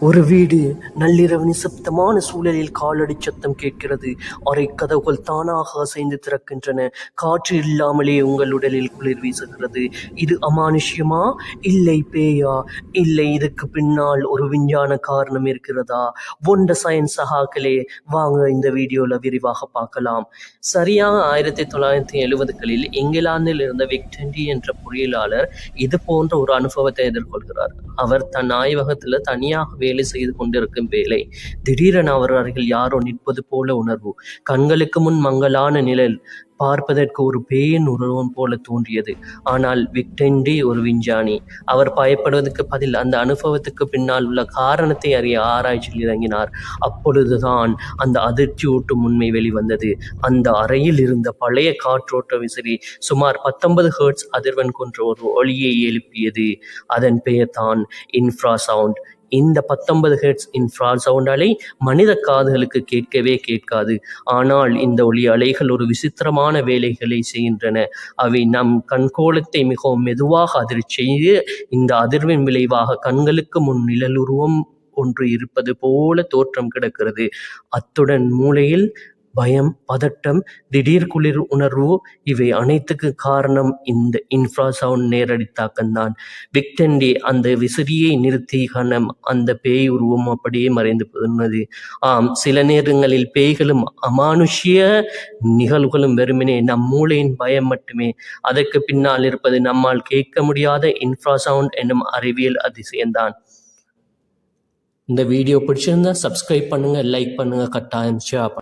ஒரு வீடு. நள்ளிரவு நிசப்தமான சூழலில் காலடி சத்தம் கேட்கிறது. அறை கதவுகள் தானாக அசைந்து திறக்கின்றன. காற்று இல்லாமலே உங்கள் உடலில் குளிர் வீசுகிறது. இது அமானுஷ்யமா? இல்லை பேயா? இல்லை, இதுக்கு பின்னால் ஒரு விஞ்ஞான காரணம் இருக்கிறதா? ஒண்ட சயின்ஸ் சகாக்களே, வாங்க இந்த வீடியோல விரிவாக பார்க்கலாம். சரியாக 1970களில் இங்கிலாந்தில் இருந்த விக்டண்டி என்ற பொறியியலாளர் இது போன்ற ஒரு அனுபவத்தை எதிர்கொள்கிறார். அவர் தன் ஆய்வகத்துல தனியாக வேலை செய்து கொண்டிருக்கும் வேளை திடீரென அவர் அருகில் யாரோ நிற்பது போல உணர்வு. கண்களுக்கு முன் மங்கலான நிழல். பார்ப்பதற்கு ஒரு பேயின் உருவம் போல தோன்றியது. ஆனால் விக்டண்டி ஒரு விஞ்ஞானி. அவர் பயப்படுவதற்கு பதில் அந்த அனுபவத்துக்கு பின்னால் உள்ள காரணத்தை அறிய ஆராய்ச்சியில் இறங்கினார். அப்பொழுதுதான் அந்த அதிர்ச்சியூட்டும் உண்மை வெளிவந்தது. அந்த அறையில் இருந்த பழைய காற்றோட்ட விசிறி சுமார் 19 ஹெர்ட்ஸ் அதிர்வெண் கொண்ட ஒரு ஒலியை எழுப்பியது. அதன் பெயர் தான் இன்ஃப்ராசவுண்ட். இந்த 19 ஹெர்ட்ஸ் இன்ஃப்ராசவுண்ட் அலை மனித காதுகளுக்கு கேட்கவே கேட்காது. ஆனால் இந்த ஒலி அலைகள் ஒரு விசித்திரமான வேலைகளை செய்கின்றன. அவை நம் கண்கோளத்தை மிகவும் மெதுவாக அதிரச் செய்து, இந்த அதிர்வின் விளைவாக கண்களுக்கு முன் நிழலுருவம் ஒன்று இருப்பது போல தோற்றம் கிடக்கிறது. அத்துடன் மூளையில் பயம், பதட்டம், திடீர் குளிர் உணர்வு, இவை அனைத்துக்கு காரணம் இந்த இன்ஃப்ராசவுண்ட் நேரடி தாக்கம்தான். விக்டண்டி அந்த விசிறியை நிறுத்தி கணம் அந்த பேய் உருவம் அப்படியே மறைந்து போனது. ஆம், சில நேரங்களில் பேய்களும் அமானுஷ்ய நிகழ்வுகளும் வெறுமனே நம் மூளையின் பயம் மட்டுமே. அதற்கு பின்னால் இருப்பது நம்மால் கேட்க முடியாத இன்ஃப்ராசவுண்ட் என்னும் அறிவியல் அதிசயம்தான். இந்த வீடியோ பிடிச்சிருந்தா சப்ஸ்கிரைப் பண்ணுங்க, லைக் பண்ணுங்க, கட்டாயம் ஷேர் பண்ணுங்க.